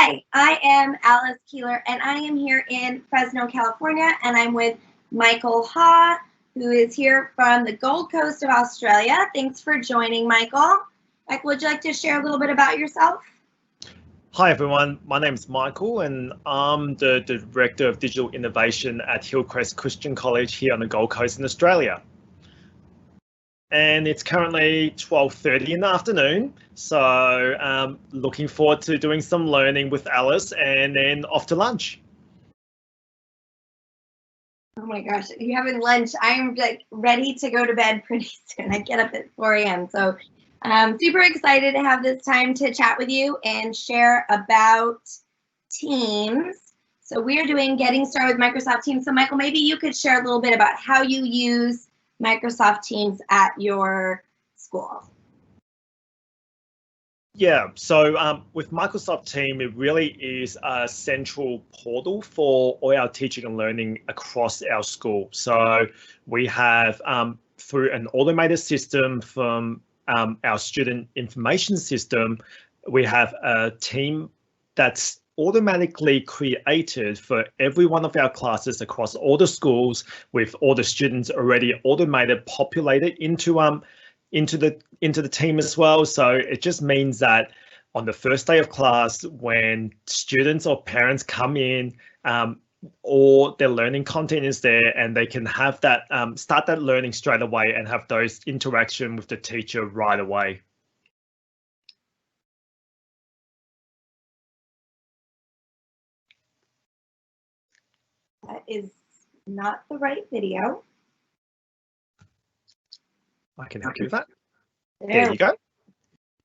Hi, I am Alice Keeler, and I am here in Fresno, California, and I'm with Michael Ha, who is here from the Gold Coast of Australia. Thanks for joining, Michael. Michael, would you like to share a little bit about yourself? Hi everyone, my name is Michael and I'm the Director of Digital Innovation at Hillcrest Christian College here on the Gold Coast in Australia. And it's currently 12:30 in the afternoon, so looking forward to doing some learning with Alice and then off to lunch. Oh my gosh, you having lunch? I'm like ready to go to bed pretty soon. I get up at 4 a.m. So I'm super excited to have this time to chat with you and share about Teams. So we are doing Getting Started with Microsoft Teams. So Michael, maybe you could share a little bit about how you use Microsoft Teams at your school. Yeah, so with Microsoft Teams, it really is a central portal for all our teaching and learning across our school. So we have, through an automated system from our student information system, we have a team that's automatically created for every one of our classes across all the schools, with all the students already automated, populated into the team as well. So it just means that on the first day of class, when students or parents come in, all their learning content is there, and they can have that start that learning straight away and have those interaction with the teacher right away. That is not the right video. I can help you with that. There you go.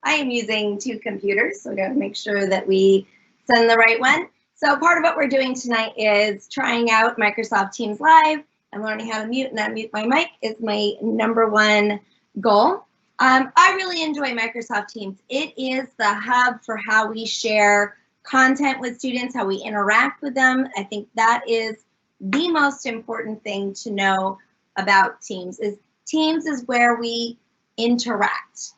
I am using two computers, so we got to make sure that we send the right one. So part of what we're doing tonight is trying out Microsoft Teams Live and learning how to mute and unmute my mic is my #1 goal. I really enjoy Microsoft Teams. It is the hub for how we share content with students, how we interact with them. I think that is the most important thing to know about Teams is where we interact.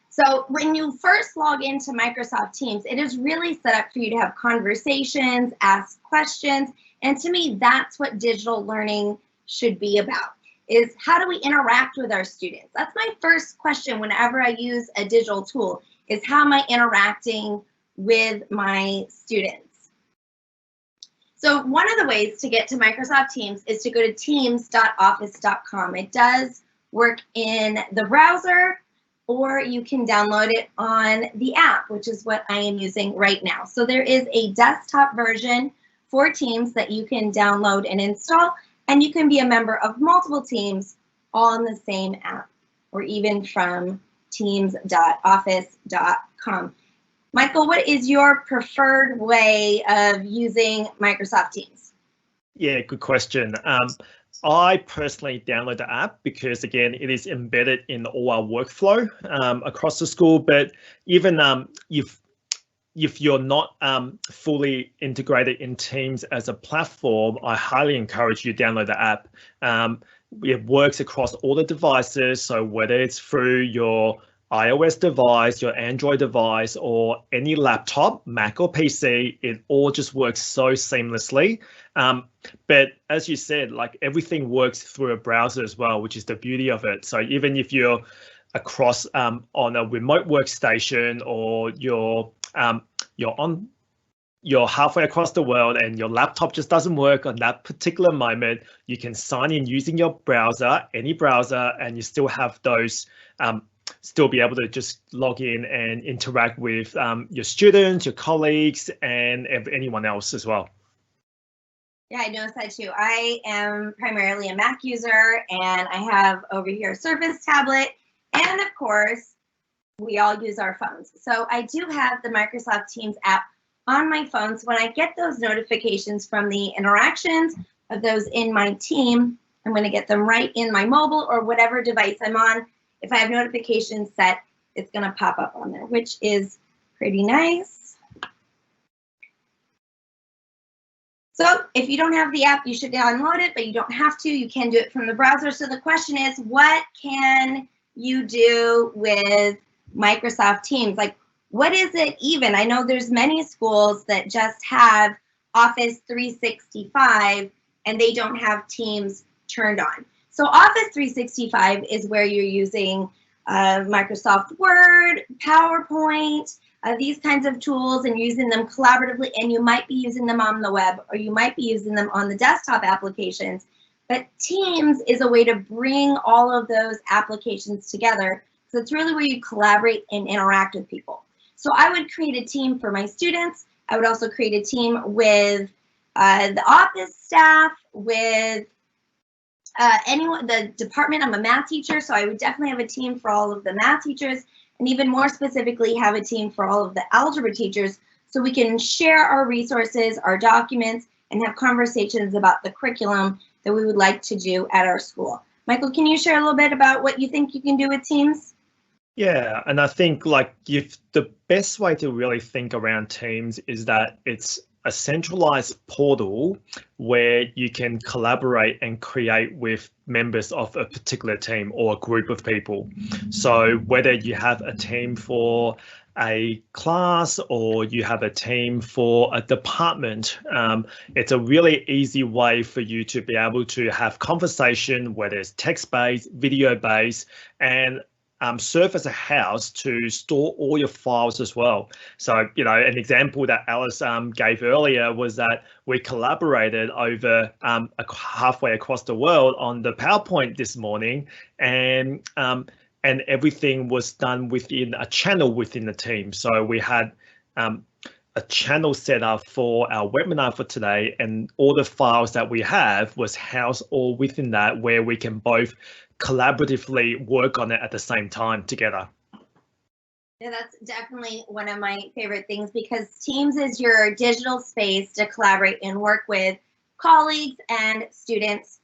So when you first log into Microsoft Teams, it is really set up for you to have conversations, ask questions, and to me, that's what digital learning should be about, is how do we interact with our students? That's my first question whenever I use a digital tool, is how am I interacting with my students? So one of the ways to get to Microsoft Teams is to go to teams.office.com. It does work in the browser, or you can download it on the app, which is what I am using right now. So there is a desktop version for Teams that you can download and install, and you can be a member of multiple teams all in the same app, or even from teams.office.com. Michael, what is your preferred way of using Microsoft Teams? Yeah, good question. I personally download the app because, again, it is embedded in all our workflow across the school. But even if you're not fully integrated in Teams as a platform, I highly encourage you to download the app. It works across all the devices. So whether it's through your iOS device, your Android device, or any laptop, Mac or PC, it all just works so seamlessly. But as you said, like, everything works through a browser as well, which is the beauty of it. So even if you're across on a remote workstation, or you're halfway across the world and your laptop just doesn't work on that particular moment, you can sign in using your browser, any browser, and you still have those still be able to just log in and interact with your students, your colleagues, and anyone else as well. Yeah, I noticed that too. I am primarily a Mac user, and I have over here a Surface tablet, and of course, we all use our phones. So I do have the Microsoft Teams app on my phone. So when I get those notifications from the interactions of those in my team, I'm going to get them right in my mobile or whatever device I'm on. If I have notifications set, it's going to pop up on there, which is pretty nice. So if you don't have the app, you should download it, but you don't have to. You can do it from the browser. So the question is, what can you do with Microsoft Teams? Like, what is it even? I know there's many schools that just have Office 365 and they don't have Teams turned on. So Office 365 is where you're using Microsoft Word, PowerPoint, these kinds of tools, and using them collaboratively, and you might be using them on the web, or you might be using them on the desktop applications. But Teams is a way to bring all of those applications together. So it's really where you collaborate and interact with people. So I would create a team for my students. I would also create a team with the office staff, with anyone, the department. I'm a math teacher, so I would definitely have a team for all of the math teachers, and even more specifically have a team for all of the algebra teachers, so we can share our resources, our documents, and have conversations about the curriculum that we would like to do at our school. Michael, can you share a little bit about what you think you can do with Teams? Yeah, and I think like if the best way to really think around Teams is that it's a centralized portal where you can collaborate and create with members of a particular team or a group of people. So whether you have a team for a class or you have a team for a department, it's a really easy way for you to be able to have conversation, whether it's text-based, video-based, and serve as a house to store all your files as well. So, you know, an example that Alice gave earlier was that we collaborated over halfway across the world on the PowerPoint this morning, and everything was done within a channel within the team. So we had a channel set up for our webinar for today, and all the files that we have was housed all within that, where we can both collaboratively work on it at the same time together. Yeah, that's definitely one of my favorite things, because Teams is your digital space to collaborate and work with colleagues and students,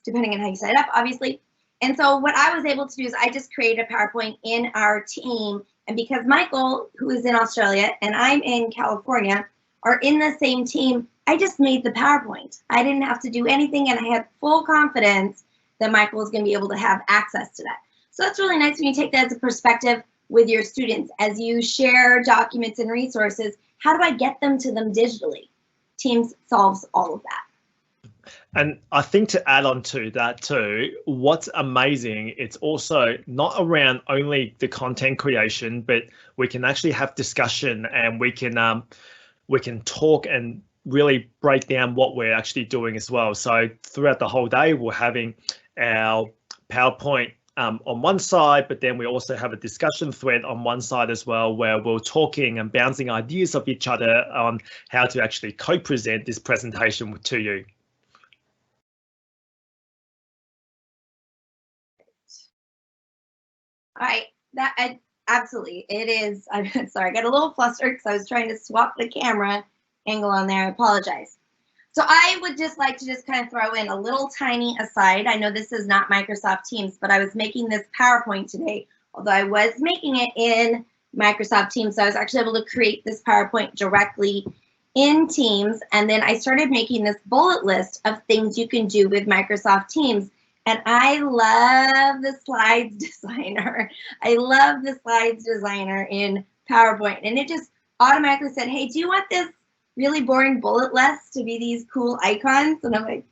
depending on how you set it up, obviously. And so what I was able to do is I just created a PowerPoint in our team. And because Michael, who is in Australia, and I'm in California, are in the same team, I just made the PowerPoint. I didn't have to do anything, and I had full confidence that Michael is going to be able to have access to that. So that's really nice when you take that as a perspective with your students. As you share documents and resources, how do I get them to them digitally? Teams solves all of that. And I think to add on to that too, what's amazing, it's also not around only the content creation, but we can actually have discussion, and we can talk and really break down what we're actually doing as well. So throughout the whole day, we're having our PowerPoint on one side, but then we also have a discussion thread on one side as well, where we're talking and bouncing ideas of each other on how to actually co-present this presentation to you. All right, absolutely, it is. I'm sorry, I got a little flustered because I was trying to swap the camera angle on there. I apologize. So I would just like to just kind of throw in a little tiny aside. I know this is not Microsoft Teams, but I was making this PowerPoint today, although I was making it in Microsoft Teams. So I was actually able to create this PowerPoint directly in Teams. And then I started making this bullet list of things you can do with Microsoft Teams. And I love the slides designer. I love the slides designer in PowerPoint. And it just automatically said, hey, do you want this really boring bullet lists to be these cool icons? And I'm like,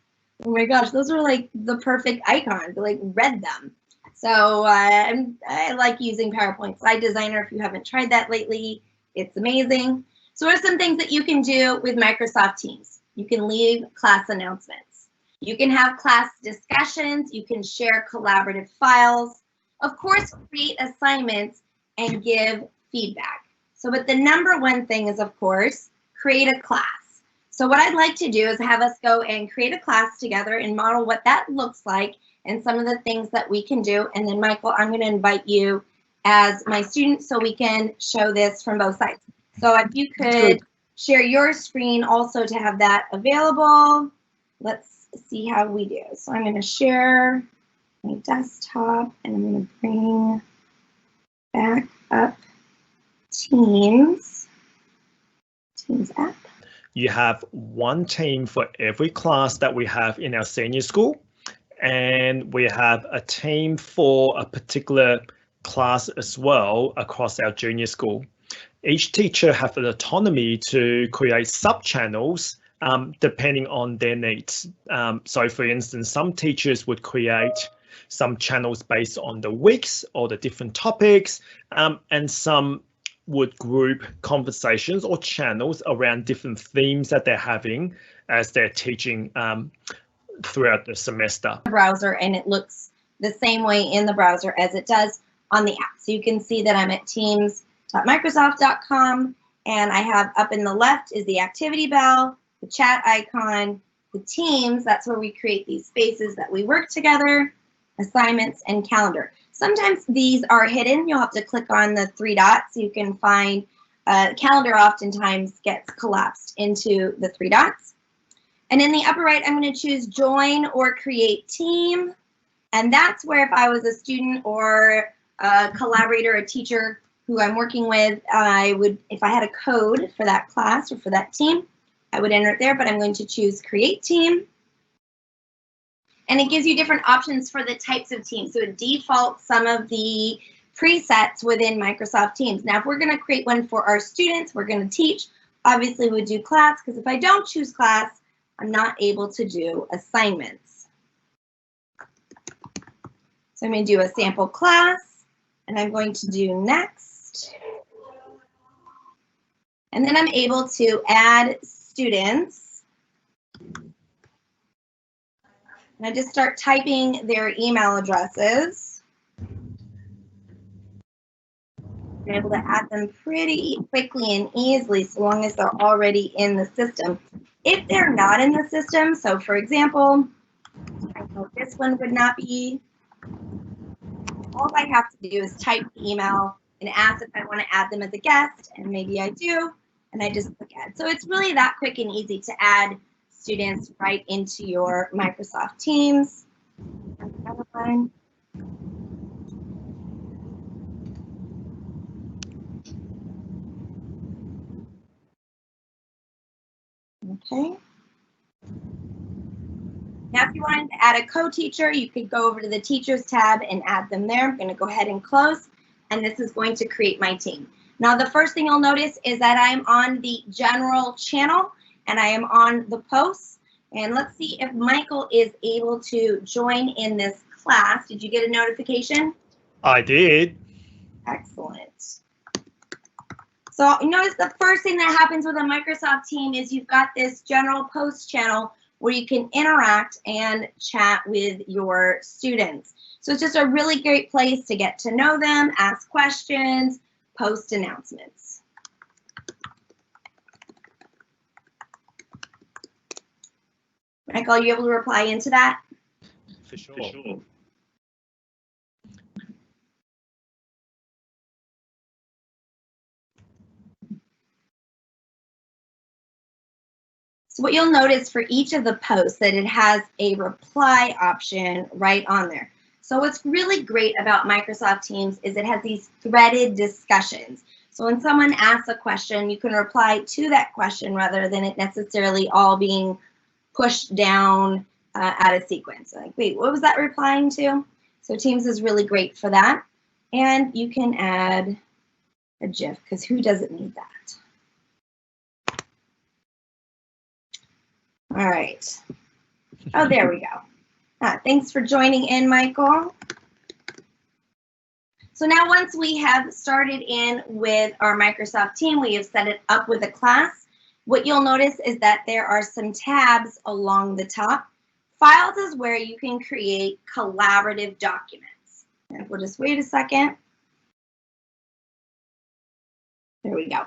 oh my gosh, those are like the perfect icons. I like read them. So I like using PowerPoint Slide Designer. If you haven't tried that lately, it's amazing. So what are some things that you can do with Microsoft Teams? You can leave class announcements. You can have class discussions. You can share collaborative files. Of course, create assignments and give feedback. So, but the number one thing is, of course, create a class. So what I'd like to do is have us go and create a class together and model what that looks like and some of the things that we can do. And then Michael, I'm going to invite you as my student so we can show this from both sides. So if you could share your screen also to have that available. Let's see how we do. So I'm going to share my desktop and I'm going to bring back up Teams app. You have one team for every class that we have in our senior school, and we have a team for a particular class as well across our junior school. Each teacher has an autonomy to create sub-channels depending on their needs. So for instance, some teachers would create some channels based on the weeks or the different topics, and some would group conversations or channels around different themes that they're having as they're teaching throughout the semester. Browser, and it looks the same way in the browser as it does on the app. So you can see that I'm at teams.microsoft.com, and I have up in the left is the activity bell, the chat icon, the teams, that's where we create these spaces that we work together, assignments, and calendar. Sometimes these are hidden. You'll have to click on the 3 dots. You can find calendar oftentimes gets collapsed into the 3 dots. And in the upper right, I'm going to choose join or create team. And that's where if I was a student or a collaborator, a teacher who I'm working with, I would, if I had a code for that class or for that team, I would enter it there, but I'm going to choose create team. And it gives you different options for the types of teams. So it defaults some of the presets within Microsoft Teams. Now, if we're going to create one for our students, we're going to teach, obviously we would do class, because if I don't choose class, I'm not able to do assignments. So I'm going to do a sample class, and I'm going to do next. And then I'm able to add students. And I just start typing their email addresses. I'm able to add them pretty quickly and easily so long as they're already in the system. If they're not in the system, so for example, I know this one would not be, all I have to do is type the email and ask if I want to add them as a guest, and maybe I do, and I just click add. So it's really that quick and easy to add students right into your Microsoft Teams. Okay. Now, if you wanted to add a co-teacher, you could go over to the Teachers tab and add them there. I'm going to go ahead and close, and this is going to create my team. Now, the first thing you'll notice is that I'm on the general channel, and I am on the posts. And let's see if Michael is able to join in this class. Did you get a notification? I did. Excellent. So you notice the first thing that happens with a Microsoft team is you've got this general post channel where you can interact and chat with your students. So it's just a really great place to get to know them, ask questions, post announcements. Michael, are you able to reply into that? For sure. So what you'll notice for each of the posts that it has a reply option right on there. So what's really great about Microsoft Teams is it has these threaded discussions. So when someone asks a question, you can reply to that question rather than it necessarily all being pushed down out of sequence. Like, wait, what was that replying to? So Teams is really great for that. And you can add a GIF, because who doesn't need that? All right. Oh, there we go. Thanks for joining in, Michael. So now once we have started in with our Microsoft team, we have set it up with a class. What you'll notice is that there are some tabs along the top. Files is where you can create collaborative documents. And we'll just wait a second. There we go.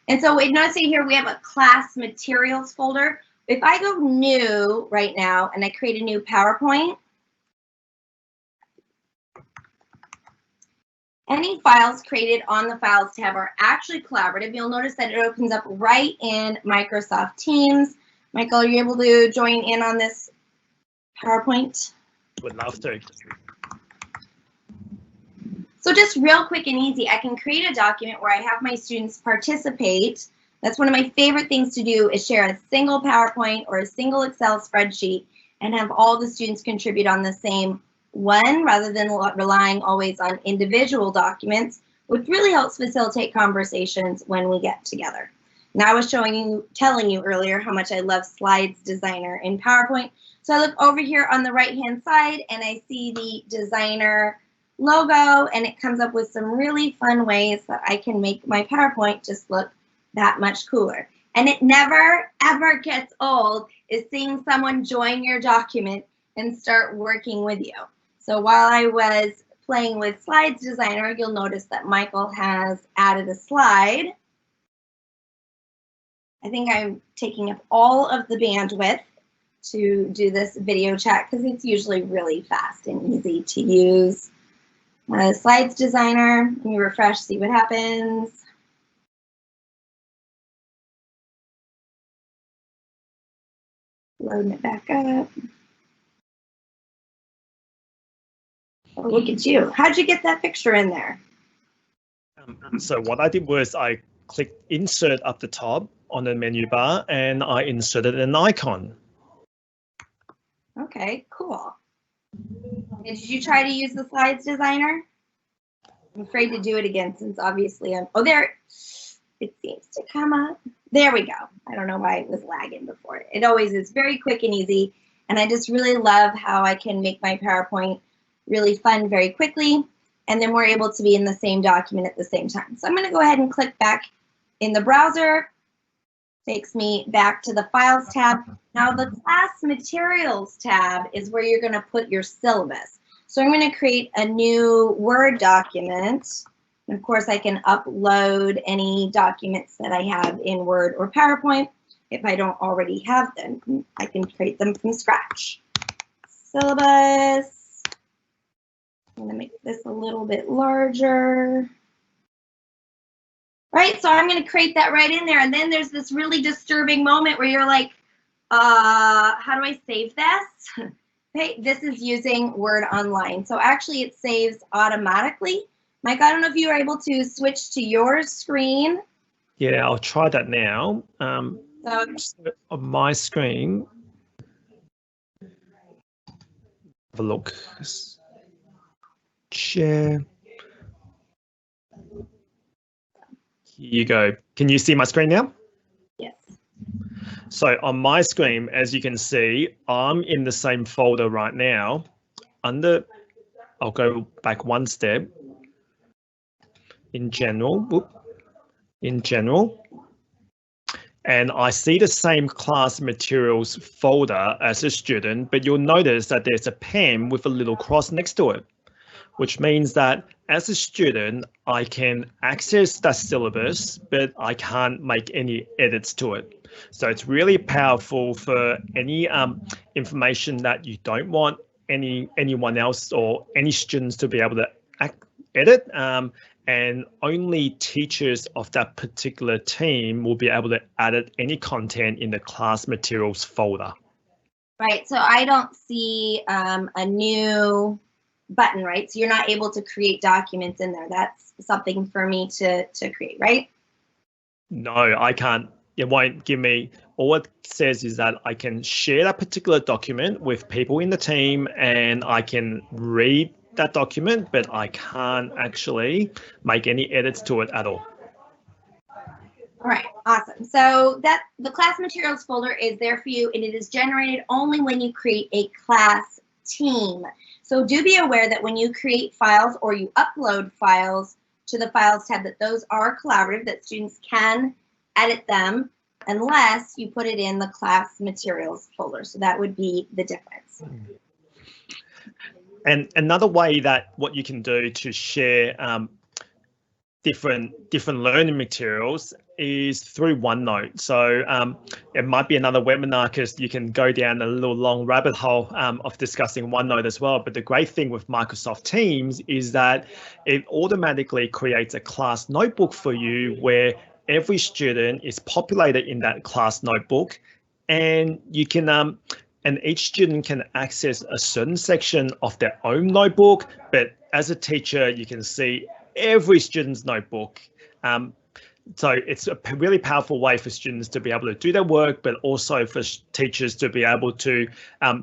And so notice here we have a class materials folder. If I go new right now and I create a new PowerPoint, any files created on the Files tab are actually collaborative. You'll notice that it opens up right in Microsoft Teams. Michael, are you able to join in on this PowerPoint? Would love to. So just real quick and easy, I can create a document where I have my students participate. That's one of my favorite things to do, is share a single PowerPoint or a single Excel spreadsheet and have all the students contribute on the same one rather than relying always on individual documents, which really helps facilitate conversations when we get together. Now, I was telling you earlier how much I love Slides Designer in PowerPoint. So I look over here on the right-hand side and I see the designer logo, and it comes up with some really fun ways that I can make my PowerPoint just look that much cooler. And it never, ever gets old is seeing someone join your document and start working with you. So while I was playing with Slides Designer, you'll notice that Michael has added a slide. I think I'm taking up all of the bandwidth to do this video chat because it's usually really fast and easy to use. Slides Designer, let me refresh, see what happens. Loading it back up. Oh, look at you. How'd you get that picture in there? So what I did was I clicked Insert up the top on the menu bar and I inserted an icon. Okay, cool. And did you try to use the Slides Designer? I'm afraid to do it again since obviously oh, there, it seems to come up. There we go. I don't know why it was lagging before. It always is very quick and easy. And I just really love how I can make my PowerPoint really fun very quickly. And then we're able to be in the same document at the same time. So I'm going to go ahead and click back in the browser. Takes me back to the Files tab. Now the Class Materials tab is where you're going to put your syllabus. So I'm going to create a new Word document. And of course, I can upload any documents that I have in Word or PowerPoint. If I don't already have them, I can create them from scratch. Syllabus. I'm going to make this a little bit larger. Right, so I'm going to create that right in there. And then there's this really disturbing moment where you're like, how do I save this? Okay, this is using Word Online. So actually it saves automatically. Mike, I don't know if you were able to switch to your screen. Yeah, I'll try that now. So on my screen, have a look. Share. Here you go. Can you see my screen now? Yes. So on my screen, as you can see, I'm in the same folder right now. I'll go back one step. In general, and I see the same class materials folder as a student, but you'll notice that there's a pen with a little cross next to it, which means that as a student, I can access that syllabus, but I can't make any edits to it. So it's really powerful for any information that you don't want anyone else or any students to be able to edit. And only teachers of that particular team will be able to edit any content in the class materials folder. Right, so I don't see a new button, right? So you're not able to create documents in there. That's something for me to create, right? No, I can't. It won't give me. All it says is that I can share that particular document with people in the team and I can read that document, but I can't actually make any edits to it at all. All right, awesome. So that the class materials folder is there for you, and it is generated only when you create a class team. So do be aware that when you create files or you upload files to the Files tab, that those are collaborative, that students can edit them unless you put it in the class materials folder. So that would be the difference. And another way that what you can do to share different learning materials is through OneNote. So it might be another webinar because you can go down a little long rabbit hole of discussing OneNote as well. But the great thing with Microsoft Teams is that it automatically creates a class notebook for you where every student is populated in that class notebook, and you can and each student can access a certain section of their own notebook, but as a teacher, you can see every student's notebook. So it's a really powerful way for students to be able to do their work, but also for teachers to be able to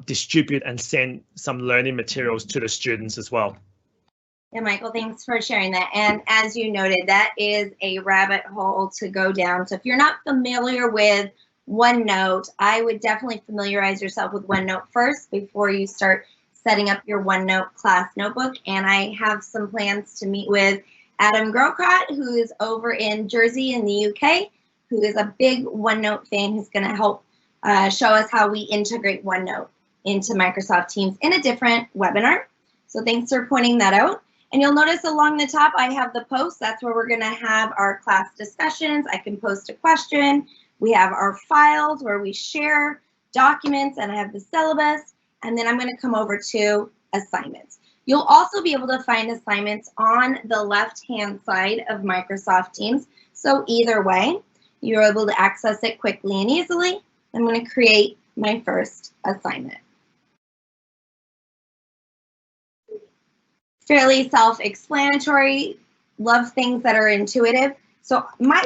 distribute and send some learning materials to the students as well. Yeah, Michael, thanks for sharing that. And as you noted, that is a rabbit hole to go down. So if you're not familiar with OneNote, I would definitely familiarize yourself with OneNote first before you start setting up your OneNote class notebook. And I have some plans to meet with Adam Grocott, who is over in Jersey in the UK, who is a big OneNote fan, who's going to help show us how we integrate OneNote into Microsoft Teams in a different webinar. So thanks for pointing that out. And you'll notice along the top, I have the posts. That's where we're going to have our class discussions. I can post a question. We have our files where we share documents, and I have the syllabus. And then I'm going to come over to assignments. You'll also be able to find assignments on the left-hand side of Microsoft Teams. So either way, you're able to access it quickly and easily. I'm going to create my first assignment. Fairly self-explanatory, love things that are intuitive. So my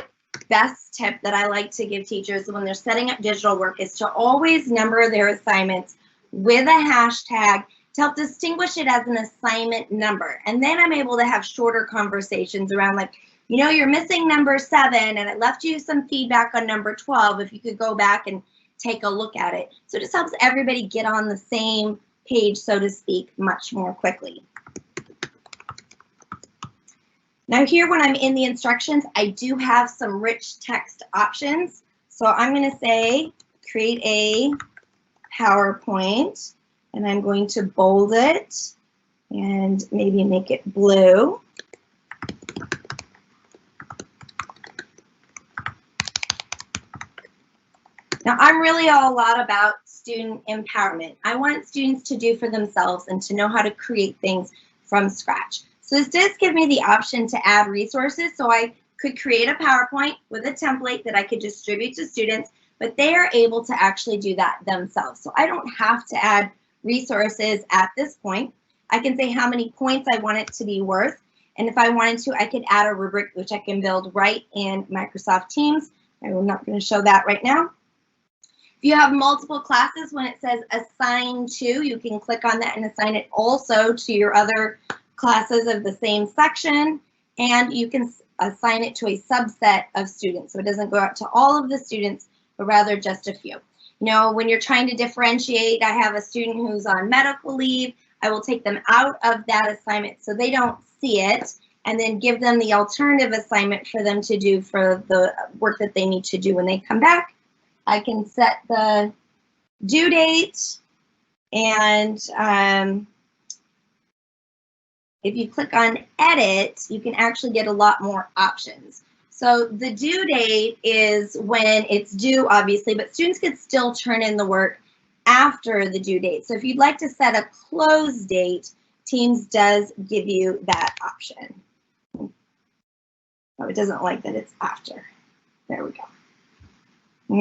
best tip that I like to give teachers when they're setting up digital work is to always number their assignments with a hashtag to help distinguish it as an assignment number. And then I'm able to have shorter conversations around, like, you know, you're missing number 7 and it left you some feedback on number 12. If you could go back and take a look at it. So it just helps everybody get on the same page, so to speak, much more quickly. Now here, when I'm in the instructions, I do have some rich text options. So I'm going to say, create a PowerPoint, and I'm going to bold it and maybe make it blue. Now I'm really all a lot about student empowerment. I want students to do for themselves and to know how to create things from scratch. So this does give me the option to add resources. So I could create a PowerPoint with a template that I could distribute to students, but they are able to actually do that themselves. So I don't have to add resources at this point. I can say how many points I want it to be worth. And if I wanted to, I could add a rubric, which I can build right in Microsoft Teams. I'm not going to show that right now. If you have multiple classes, when it says assign to, you can click on that and assign it also to your other classes of the same section, and you can assign it to a subset of students. So it doesn't go out to all of the students, but rather just a few. You know, when you're trying to differentiate, I have a student who's on medical leave, I will take them out of that assignment so they don't see it, and then give them the alternative assignment for them to do for the work that they need to do when they come back. I can set the due date, and if you click on edit, you can actually get a lot more options. So the due date is when it's due, obviously, but students could still turn in the work after the due date. So if you'd like to set a close date, Teams does give you that option. Oh, it doesn't like that it's after. There we go.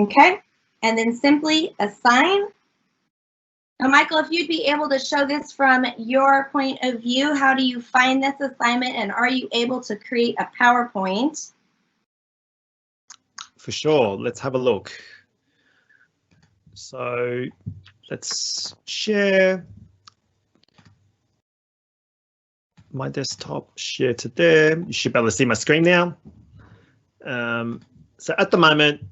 Okay, and then simply assign. Now, Michael, if you'd be able to show this from your point of view, how do you find this assignment, and are you able to create a PowerPoint? For sure, let's have a look. So let's share my desktop, share to there. You should be able to see my screen now. So at the moment,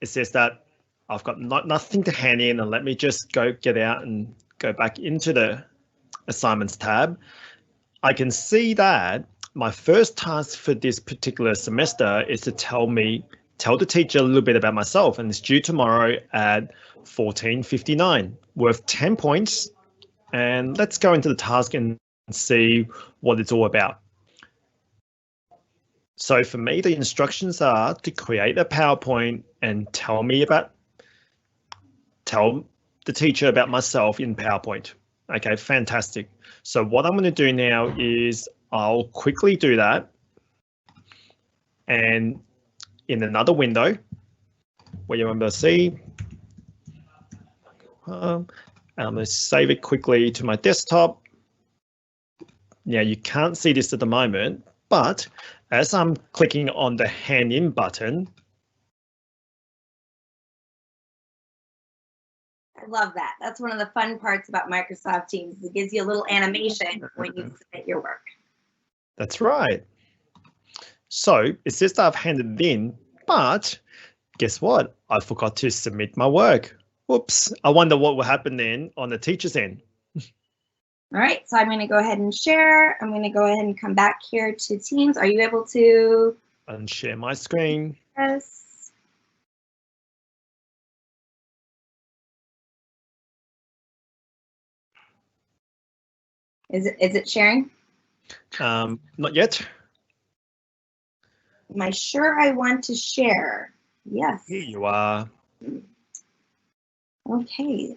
it says that I've got nothing to hand in, and let me just get out and go back into the assignments tab. I can see that my first task for this particular semester is to tell the teacher a little bit about myself, and it's due tomorrow at 14:59, worth 10 points. And let's go into the task and see what it's all about. So for me, the instructions are to create a PowerPoint and tell the teacher about myself in PowerPoint. Okay, fantastic. So what I'm going to do now is I'll quickly do that. And in another window where you're able to see, I'm going to save it quickly to my desktop. Now you can't see this at the moment, but As I'm clicking on the hand in button, I love that. That's one of the fun parts about Microsoft Teams. It gives you a little animation when you submit your work. that's right. So it says that I've handed it in, but guess what? I forgot to submit my work. Whoops. I wonder what will happen then on the teacher's end. All right, so I'm going to go ahead and share. I'm going to go ahead and come back here to Teams. Are you able to? And share my screen. Yes. Is it sharing? Not yet. Am I sure I want to share? Yes. Here you are. Okay,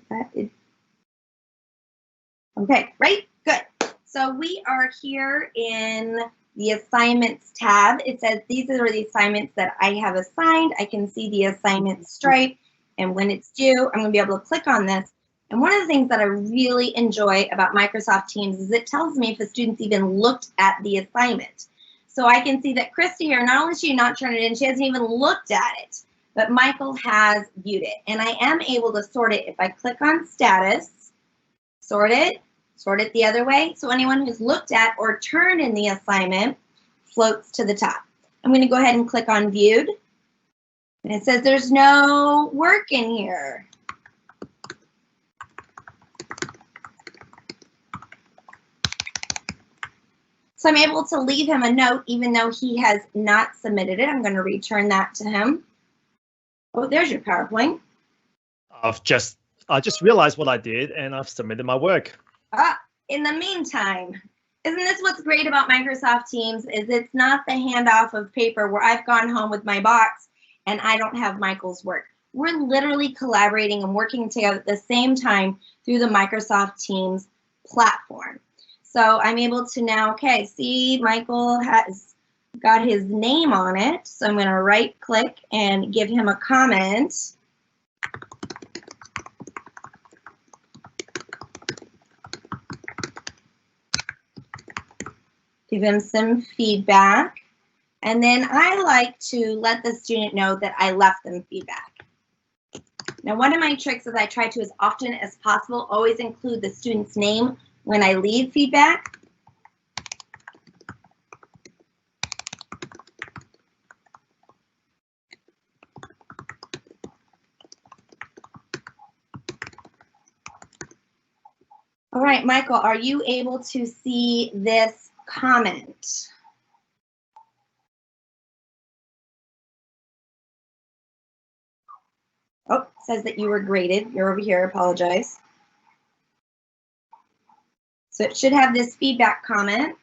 okay, right, good. So we are here in the assignments tab. It says these are the assignments that I have assigned. I can see the assignment stripe, and when it's due, I'm gonna be able to click on this. And one of the things that I really enjoy about Microsoft Teams is it tells me if a student's even looked at the assignment. So I can see that Christy here, not only did she not turn it in, she hasn't even looked at it, but Michael has viewed it. And I am able to sort it if I click on status, sort it the other way. So anyone who's looked at or turned in the assignment floats to the top. I'm going to go ahead and click on viewed. And it says there's no work in here. So I'm able to leave him a note even though he has not submitted it. I'm going to return that to him. Oh, there's your PowerPoint. I just realized what I did and I've submitted my work. In the meantime, isn't this what's great about Microsoft Teams is it's not the handoff of paper where I've gone home with my box and I don't have Michael's work. We're literally collaborating and working together at the same time through the Microsoft Teams platform. So I'm able to now, okay, see Michael has got his name on it. So I'm going to right click and give him a comment. Give him some feedback. And then I like to let the student know that I left them feedback. Now, one of my tricks is I try to, as often as possible, always include the student's name when I leave feedback. All right, Michael, are you able to see this comment? Oh, it says that you were graded. You're over here, apologize. So it should have this feedback comment.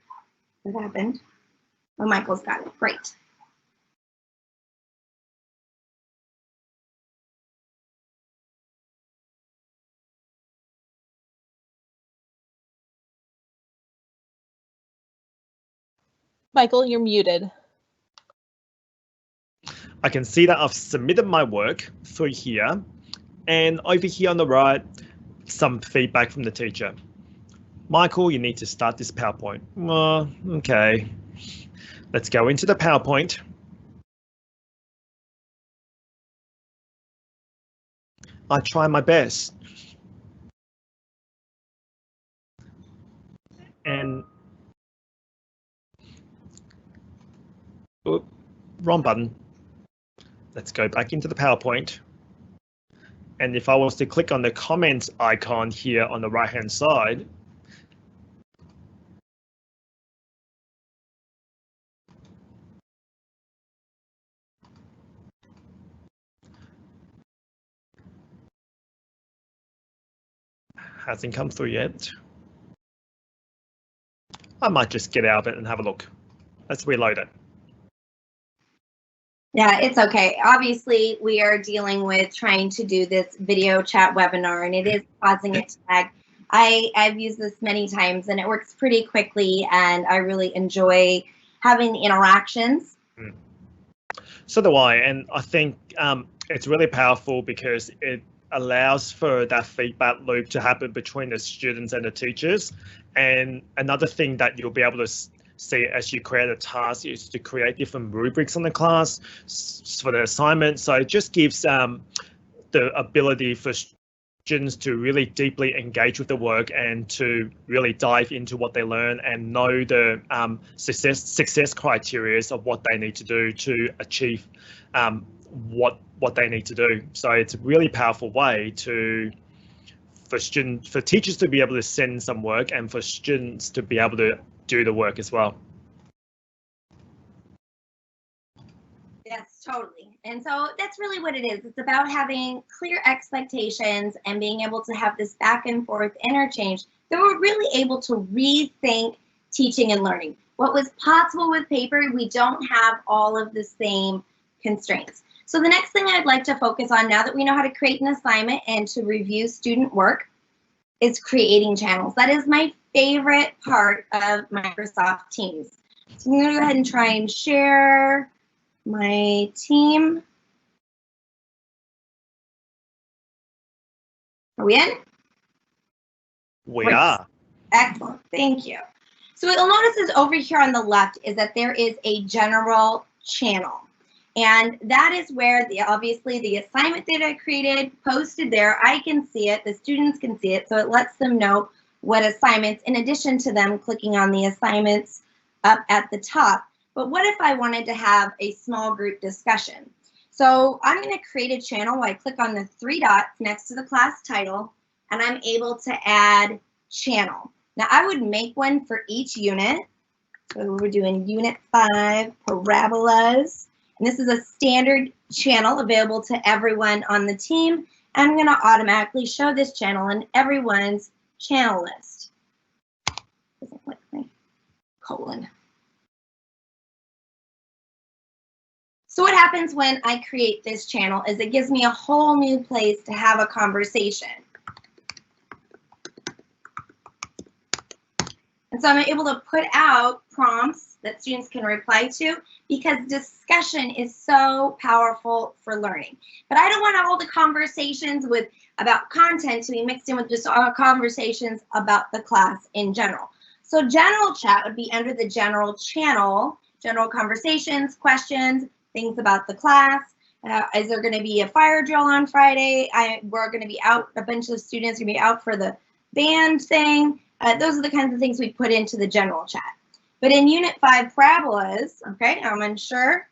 What happened? Oh, Michael's got it. Great. Michael, you're muted. I can see that I've submitted my work through here, and over here on the right, some feedback from the teacher. Michael, you need to start this PowerPoint. Okay. Let's go into the PowerPoint. I try my best. And wrong button. Let's go back into the PowerPoint. And if I was to click on the comments icon here on the right-hand side, hasn't come through yet. I might just get out of it and have a look. Let's reload it. Yeah, it's okay. Obviously, we are dealing with trying to do this video chat webinar, and it is causing it to lag. I've used this many times, and it works pretty quickly, and I really enjoy having the interactions. So do I, and I think it's really powerful because it allows for that feedback loop to happen between the students and the teachers. And another thing that you'll be able to see as you create a task is to create different rubrics on the class for the assignment. So it just gives the ability for students to really deeply engage with the work and to really dive into what they learn and know the success criteria of what they need to do to achieve what they need to do. So it's a really powerful way for teachers to be able to send some work and for students to be able to do the work as well. Yes, totally. And so that's really what it is. It's about having clear expectations and being able to have this back and forth interchange that we're really able to rethink teaching and learning. What was possible with paper, we don't have all of the same constraints. So the next thing I'd like to focus on now that we know how to create an assignment and to review student work is creating channels. That is my favorite part of Microsoft Teams. So I'm going to go ahead and try and share my team. Are we in? We are. Excellent, thank you. So what you'll notice is over here on the left is that there is a general channel. And that is where obviously the assignment that I created, posted there, I can see it, the students can see it, so it lets them know what assignments, in addition to them clicking on the assignments up at the top. But what if I wanted to have a small group discussion? So I'm going to create a channel where I click on the 3 dots next to the class title, and I'm able to add channel. Now I would make one for each unit. So we're doing Unit 5, Parabolas. And this is a standard channel available to everyone on the team. I'm going to automatically show this channel in everyone's channel list. Doesn't like my colon. So what happens when I create this channel is it gives me a whole new place to have a conversation. And so I'm able to put out prompts that students can reply to because discussion is so powerful for learning. But I don't want all the conversations about content to be mixed in with just all conversations about the class in general. So general chat would be under the general channel, general conversations, questions, things about the class. Is there going to be a fire drill on Friday? We're going to be out, a bunch of students are going to be out for the band thing. Those are the kinds of things we put into the general chat. But in Unit 5 Parabolas, okay, I'm unsure.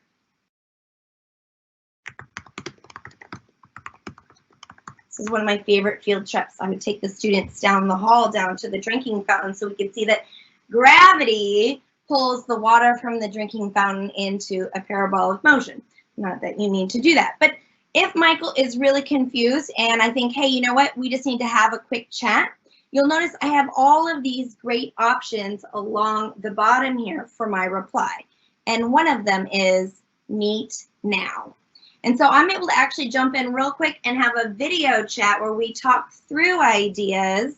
This is one of my favorite field trips. I would take the students down the hall, down to the drinking fountain, so we could see that gravity pulls the water from the drinking fountain into a parabolic motion. Not that you need to do that. But if Michael is really confused and I think, hey, you know what, we just need to have a quick chat, you'll notice I have all of these great options along the bottom here for my reply. And one of them is Meet Now. And so I'm able to actually jump in real quick and have a video chat where we talk through ideas.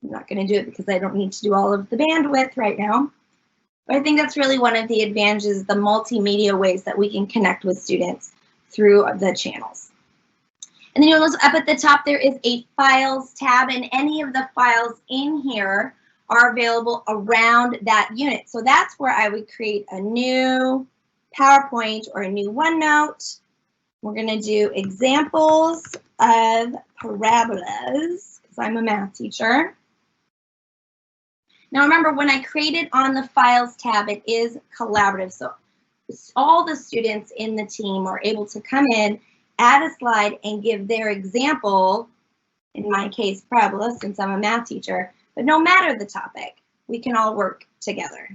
I'm not going to do it because I don't need to do all of the bandwidth right now. But I think that's really one of the advantages, the multimedia ways that we can connect with students through the channels. And then you'll notice up at the top there is a Files tab, and any of the files in here are available around that unit. So that's where I would create a new PowerPoint or a new OneNote. We're going to do examples of parabolas because I'm a math teacher. Now remember, when I created on the Files tab, it is collaborative. So all the students in the team are able to come in, add a slide, and give their example, in my case, parabola, since I'm a math teacher. But no matter the topic, we can all work together.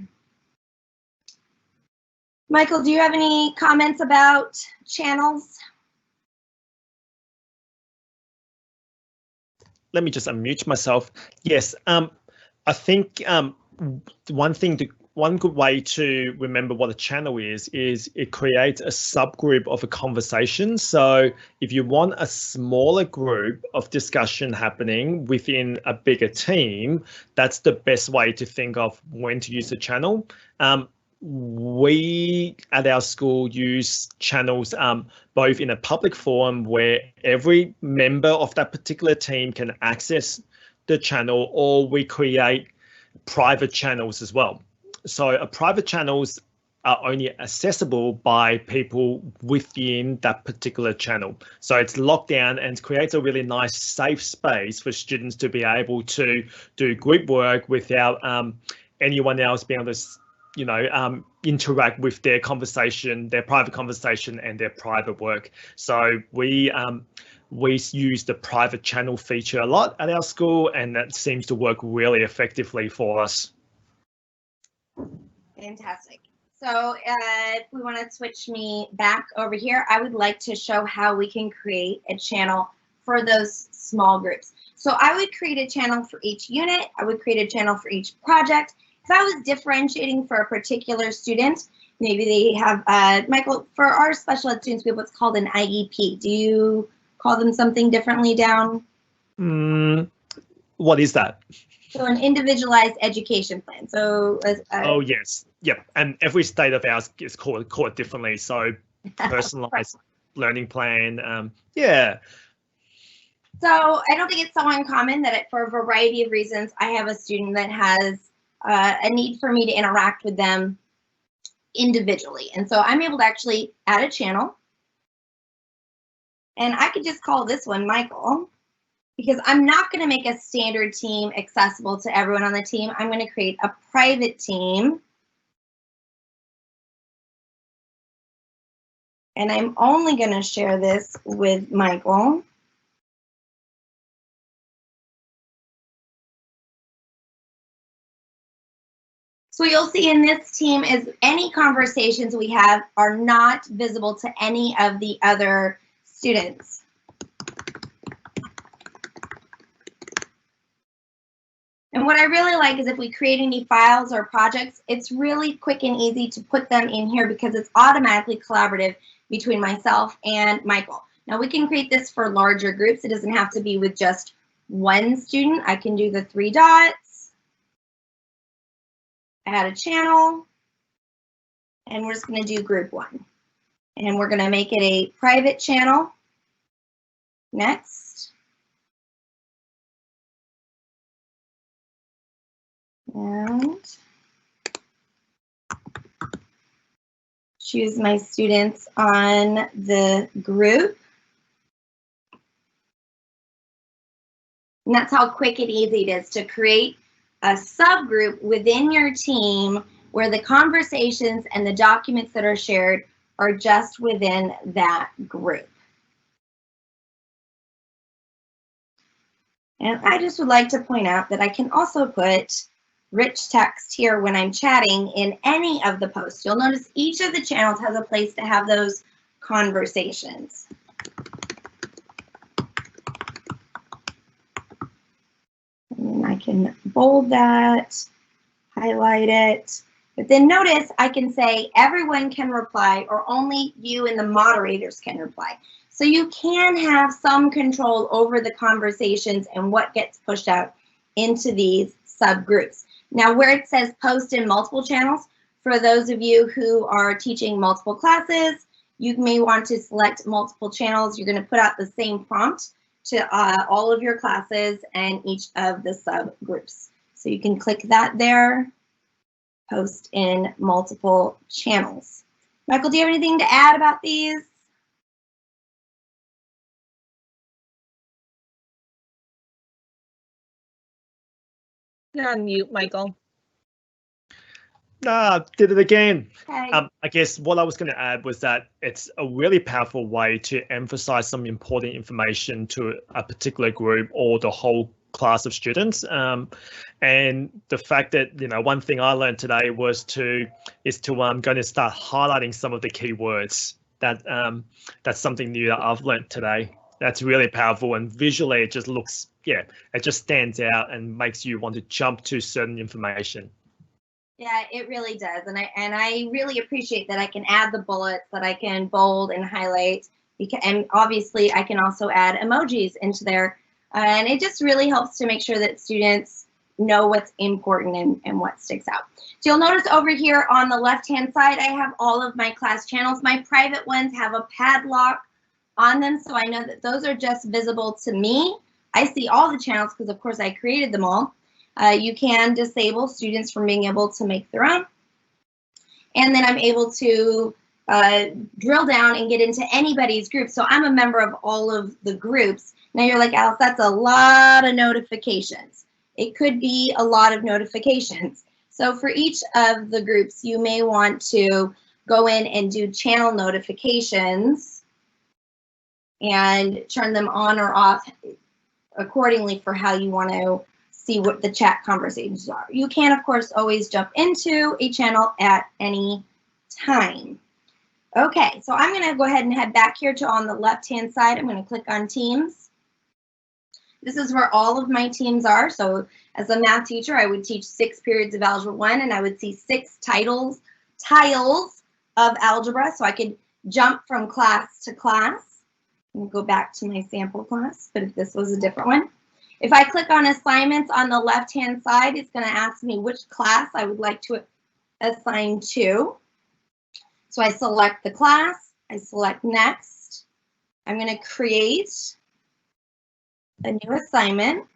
Michael, do you have any comments about channels? Let me just unmute myself. Yes, I think one good way to remember what a channel is it creates a subgroup of a conversation. So if you want a smaller group of discussion happening within a bigger team, that's the best way to think of when to use a channel. We at our school use channels both in a public forum where every member of that particular team can access the channel, or we create private channels as well. So private channels are only accessible by people within that particular channel. So it's locked down and creates a really nice safe space for students to be able to do group work without anyone else being able to interact with their conversation, their private conversation and their private work. So we use the private channel feature a lot at our school, and that seems to work really effectively for us. Fantastic. So if we want to switch me back over here, I would like to show how we can create a channel for those small groups. So I would create a channel for each unit. I would create a channel for each project. If I was differentiating for a particular student, maybe they have, Michael, for our special ed students, we have what's called an IEP. Do you call them something differently down? What is that? So an individualized education plan. So oh yes, yep. And every state of ours is called differently. So personalized learning plan. Yeah. So I don't think it's so uncommon that for a variety of reasons, I have a student that has a need for me to interact with them individually. And so I'm able to actually add a channel. And I could just call this one Michael, because I'm not going to make a standard team accessible to everyone on the team. I'm going to create a private team. And I'm only going to share this with Michael. So you'll see in this team is any conversations we have are not visible to any of the other students. And what I really like is if we create any files or projects, it's really quick and easy to put them in here because it's automatically collaborative between myself and Michael. Now we can create this for larger groups. It doesn't have to be with just one student. I can do the 3 dots, add a channel, and we're just going to do group 1. And we're going to make it a private channel. Next. And choose my students on the group. And that's how quick and easy it is to create a subgroup within your team where the conversations and the documents that are shared are just within that group. And I just would like to point out that I can also put rich text here when I'm chatting in any of the posts. You'll notice each of the channels has a place to have those conversations. And I can bold that, highlight it, but then notice I can say everyone can reply or only you and the moderators can reply. So you can have some control over the conversations and what gets pushed out into these subgroups. Now, where it says post in multiple channels, for those of you who are teaching multiple classes, you may want to select multiple channels. You're going to put out the same prompt to all of your classes and each of the subgroups. So you can click that there, post in multiple channels. Michael, do you have anything to add about these? You're on mute, Michael. Did it again. Okay. I guess what I was going to add was that it's a really powerful way to emphasize some important information to a particular group or the whole class of students. And the fact that, one thing I learned today was going to start highlighting some of the keywords. That's something new that I've learned today. That's really powerful, and visually it just looks, it just stands out and makes you want to jump to certain information. Yeah, it really does. And I really appreciate that I can add the bullets, that I can bold and highlight, and obviously I can also add emojis into there. And it just really helps to make sure that students know what's important and what sticks out. So you'll notice over here on the left-hand side, I have all of my class channels. My private ones have a padlock on them, so I know that those are just visible to me. I see all the channels because, of course, I created them all. You can disable students from being able to make their own. And then I'm able to drill down and get into anybody's group. So I'm a member of all of the groups. Now you're like, Alice, that's a lot of notifications. It could be a lot of notifications. So for each of the groups, you may want to go in and do channel notifications and turn them on or off accordingly for how you want to see what the chat conversations are. You can, of course, always jump into a channel at any time. Okay, so I'm going to go ahead and head back here to on the left-hand side. I'm going to click on Teams. This is where all of my teams are. So as a math teacher, I would teach 6 periods of Algebra 1, and I would see 6 tiles of algebra. So I could jump from class to class. And go back to my sample class, but if this was a different one. If I click on assignments on the left-hand side, it's going to ask me which class I would like to assign to. So I select the class, I select next. I'm going to create a new assignment.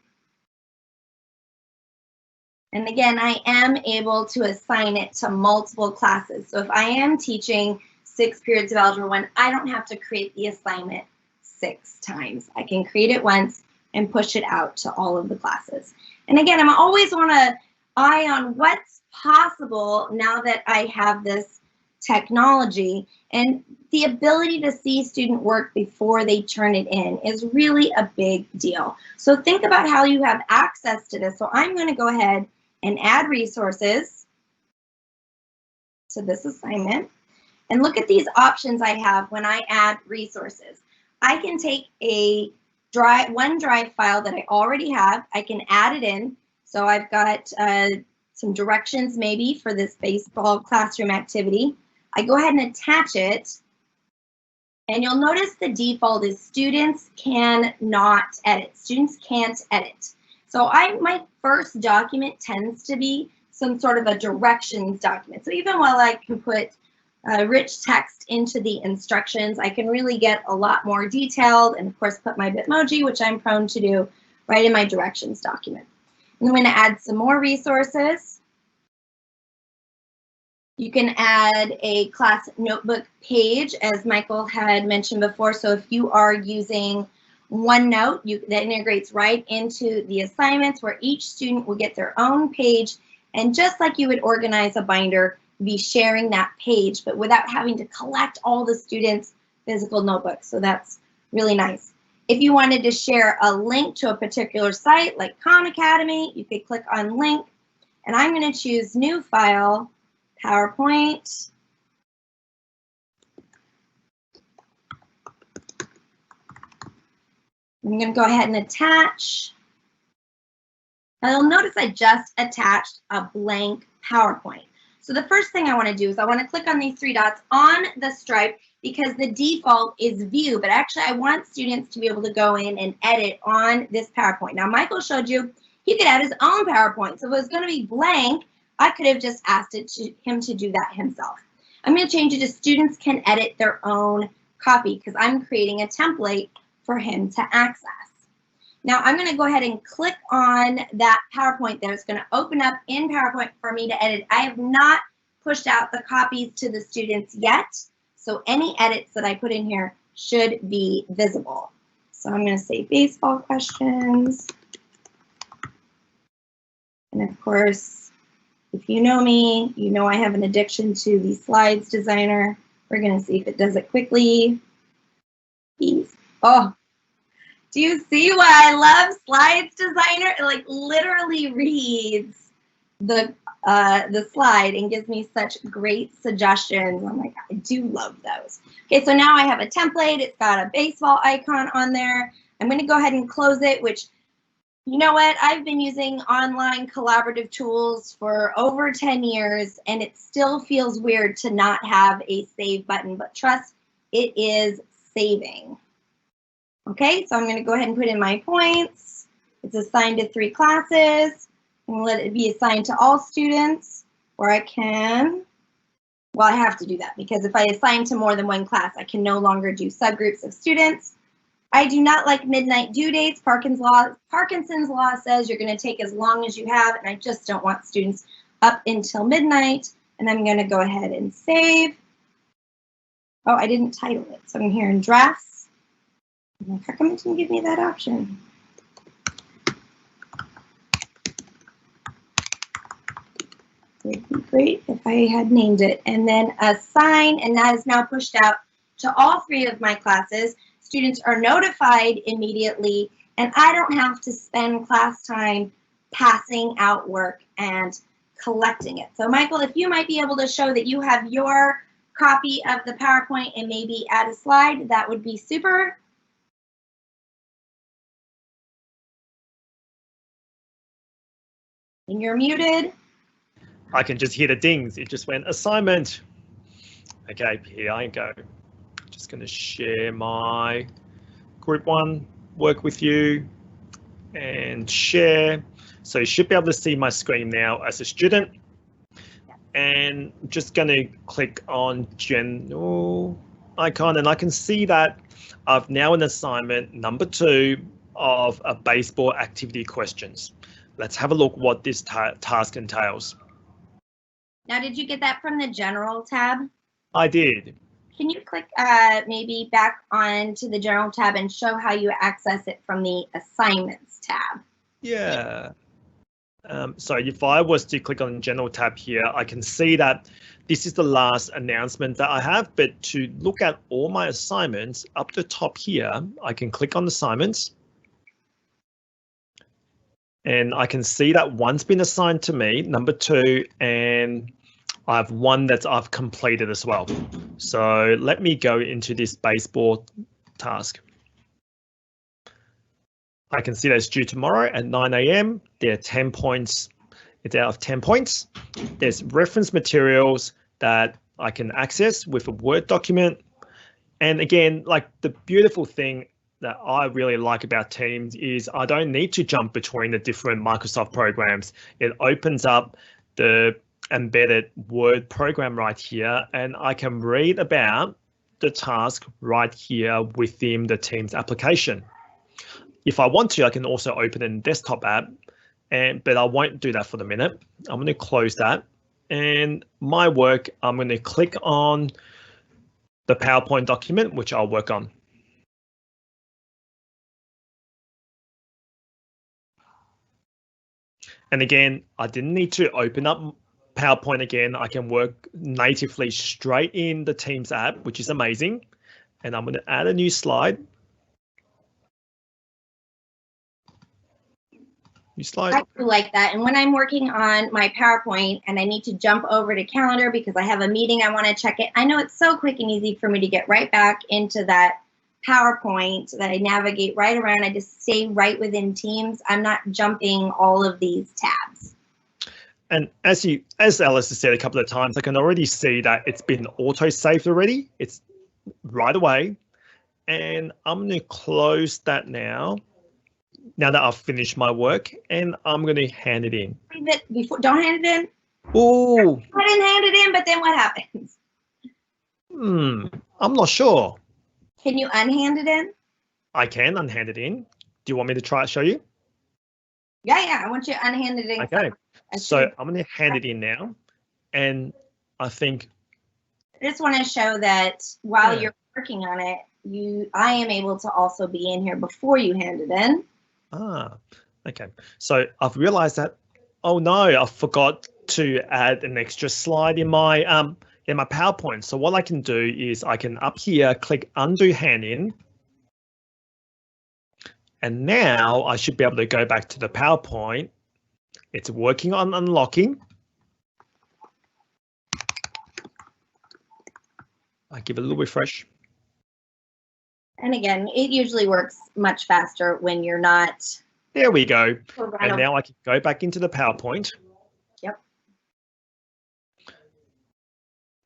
And again, I am able to assign it to multiple classes. So if I am teaching 6 periods of Algebra 1, I don't have to create the assignment 6 times. I can create it once and push it out to all of the classes. And again, I'm always want to eye on what's possible now that I have this technology, and the ability to see student work before they turn it in is really a big deal. So think about how you have access to this. So I'm going to go ahead and add resources to this assignment, and look at these options I have when I add resources. I can take a OneDrive file that I already have. I can add it in. So I've got some directions maybe for this baseball classroom activity. I go ahead and attach it, and you'll notice the default is students cannot edit. Students can't edit. So my first document tends to be some sort of a directions document. So even while I can put rich text into the instructions, I can really get a lot more detailed, and of course put my Bitmoji, which I'm prone to do, right in my directions document. And I'm going to add some more resources. You can add a class notebook page, as Michael had mentioned before. So if you are using OneNote, that integrates right into the assignments where each student will get their own page. And just like you would organize a binder, be sharing that page, but without having to collect all the students' physical notebooks. So that's really nice. If you wanted to share a link to a particular site like Khan Academy, you could click on link, and I'm going to choose new file, PowerPoint. I'm going to go ahead and attach. Now you'll notice I just attached a blank PowerPoint. So the first thing I want to do is I want to click on these 3 dots on the stripe, because the default is view, but actually I want students to be able to go in and edit on this PowerPoint. Now Michael showed you he could add his own PowerPoint. So if it was going to be blank, I could have just asked him to do that himself. I'm going to change it to students can edit their own copy, because I'm creating a template for him to access. Now I'm going to go ahead and click on that PowerPoint there. It's going to open up in PowerPoint for me to edit. I have not pushed out the copies to the students yet, so any edits that I put in here should be visible. So I'm going to say baseball questions. And of course, if you know me, you know I have an addiction to the slides designer. We're going to see if it does it quickly. Please. Oh. Do you see why I love Slides Designer? It like literally reads the slide and gives me such great suggestions. I'm like, I do love those. Okay, so now I have a template. It's got a baseball icon on there. I'm going to go ahead and close it, which, you know what? I've been using online collaborative tools for over 10 years, and it still feels weird to not have a save button, but trust, it is saving. Okay, so I'm going to go ahead and put in my points. It's assigned to 3 classes. I'm going to let it be assigned to all students, or I can, well, I have to do that, because if I assign to more than 1 class, I can no longer do subgroups of students. I do not like midnight due dates. Parkinson's law says you're going to take as long as you have, and I just don't want students up until midnight. And I'm going to go ahead and save. Oh, I didn't title it. So I'm here in drafts. I'm like, how come it didn't give me that option? It would be great if I had named it. And then assign, and that is now pushed out to all 3 of my classes. Students are notified immediately, and I don't have to spend class time passing out work and collecting it. So Michael, if you might be able to show that you have your copy of the PowerPoint and maybe add a slide, that would be super. And you're muted. I can just hear the dings. It just went assignment. Okay, here I go. Just going to share my group 1 work with you and share. So you should be able to see my screen now as a student. And I'm just going to click on general icon, and I can see that I've now an assignment number 2 of a baseball activity questions. Let's have a look what this task entails. Now, did you get that from the general tab? I did. Can you click maybe back onto the general tab and show how you access it from the assignments tab? Yeah. So if I was to click on the general tab here, I can see that this is the last announcement that I have, but to look at all my assignments up the top here, I can click on assignments. And I can see that one's been assigned to me, number 2, and I have one that I've completed as well. So let me go into this baseball task. I can see that it's due tomorrow at 9 a.m. There are 10 points. It's out of 10 points. There's reference materials that I can access with a Word document. And again, like the beautiful thing that I really like about Teams is I don't need to jump between the different Microsoft programs. It opens up the embedded Word program right here, and I can read about the task right here within the Teams application. If I want to, I can also open a desktop app, but I won't do that for the minute. I'm going to close that. And my work, I'm going to click on the PowerPoint document, which I'll work on. And again, I didn't need to open up PowerPoint again. I can work natively straight in the Teams app, which is amazing. And I'm going to add a new slide. I do like that. And when I'm working on my PowerPoint and I need to jump over to calendar because I have a meeting, I want to check it. I know it's so quick and easy for me to get right back into that PowerPoint that I navigate right around. I just stay right within Teams. I'm not jumping all of these tabs. And as Alice has said a couple of times, I can already see that it's been auto-saved already. It's right away. And I'm going to close that now that I've finished my work, and I'm going to hand it in. Don't hand it in. Oh. I didn't hand it in, but then what happens? I'm not sure. Can you unhand it in? I can unhand it in. Do you want me to show you? Yeah, I want you to unhand it in. Okay, so I'm going to hand it in now, and I think I just want to show that while you're working on it, I am able to also be in here before you hand it in. Okay. So I've realized that, oh no, I forgot to add an extra slide in my PowerPoint. So what I can do is I can up here click undo hand in. And now I should be able to go back to the PowerPoint. It's working on unlocking. I give it a little refresh. And again, it usually works much faster when you're not. There we go. And now I can go back into the PowerPoint. Yep.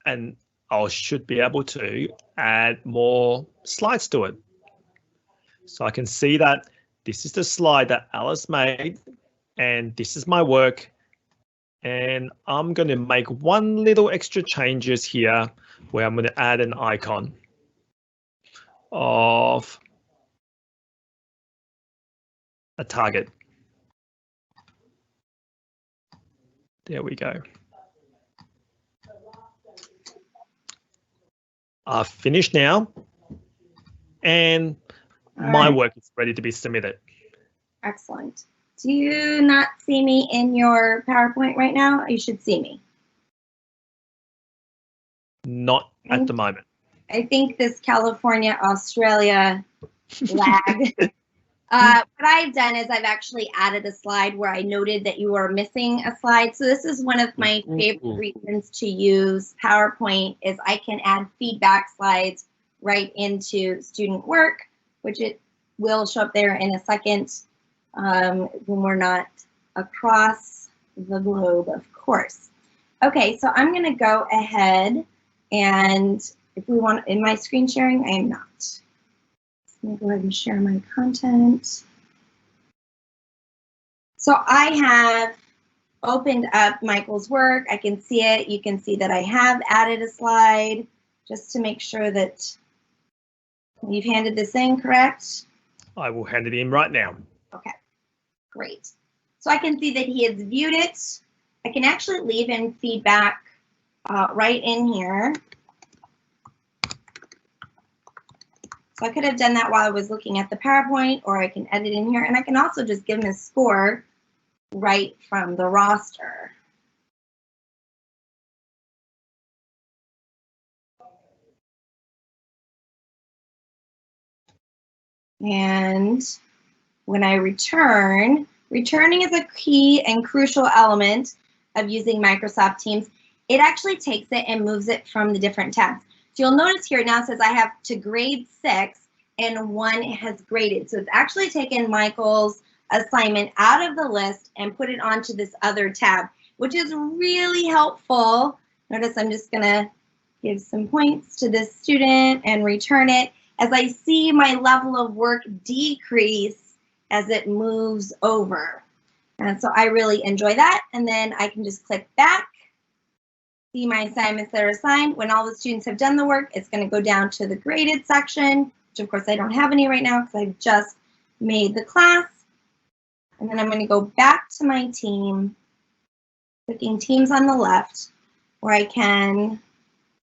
And I should be able to add more slides to it. So I can see that this is the slide that Alice made, and this is my work. And I'm going to make one little extra changes here where I'm going to add an icon of a target. There we go. are finished now, and my work is ready to be submitted. Excellent. Do you not see me in your PowerPoint right now? You should see me. Not at the moment. I think this California, Australia lag. What I've done is I've actually added a slide where I noted that you were missing a slide. So this is one of my favorite reasons to use PowerPoint is I can add feedback slides right into student work, which it will show up there in a second when we're not across the globe, of course. Okay, so I'm going to go ahead and if we want, in my screen sharing, I am not. Let me go ahead and share my content. So I have opened up Michael's work. I can see it. You can see that I have added a slide just to make sure that you've handed this in, correct? I will hand it in right now. Okay, great. So I can see that he has viewed it. I can actually leave in feedback right in here. So I could have done that while I was looking at the PowerPoint, or I can edit in here, and I can also just give him a score right from the roster. And when I returning is a key and crucial element of using Microsoft Teams. It actually takes it and moves it from the different tabs. So you'll notice here now it says I have to grade 6 and 1 has graded. So it's actually taken Michael's assignment out of the list and put it onto this other tab, which is really helpful. Notice I'm just gonna give some points to this student and return it as I see my level of work decrease as it moves over. And so I really enjoy that. And then I can just click back, see my assignments that are assigned. When all the students have done the work, it's going to go down to the graded section, which of course I don't have any right now because I've just made the class. And then I'm going to go back to my team, clicking Teams on the left, where I can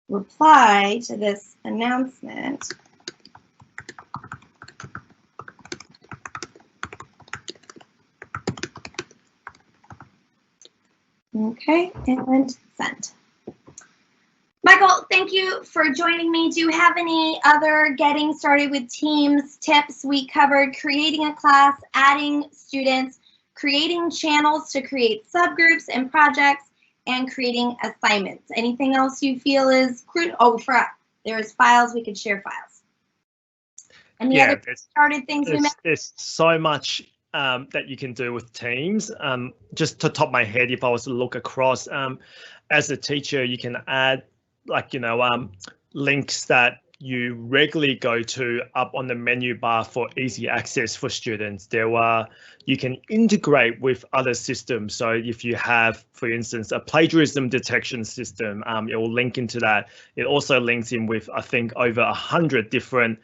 reply to this announcement. Okay, and send. Michael, thank you for joining me. Do you have any other getting started with Teams tips? We covered creating a class, adding students, creating channels to create subgroups and projects, and creating assignments. Anything else you feel is crucial? Oh, we forgot. There's files. We could share files. Any other started things we met? There's so much that you can do with Teams. Just to top my head, if I was to look across, as a teacher, you can add links that you regularly go to up on the menu bar for easy access for students. You can integrate with other systems. So if you have, for instance, a plagiarism detection system, it will link into that. It also links in with, I think, over 100 different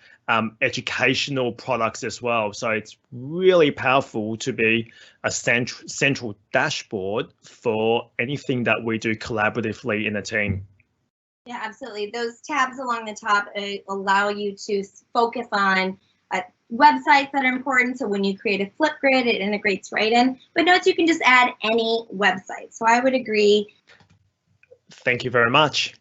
educational products as well. So it's really powerful to be a central dashboard for anything that we do collaboratively in a team. Yeah, absolutely. Those tabs along the top allow you to focus on websites that are important. So when you create a Flipgrid, it integrates right in. But notes, you can just add any website. So I would agree. Thank you very much.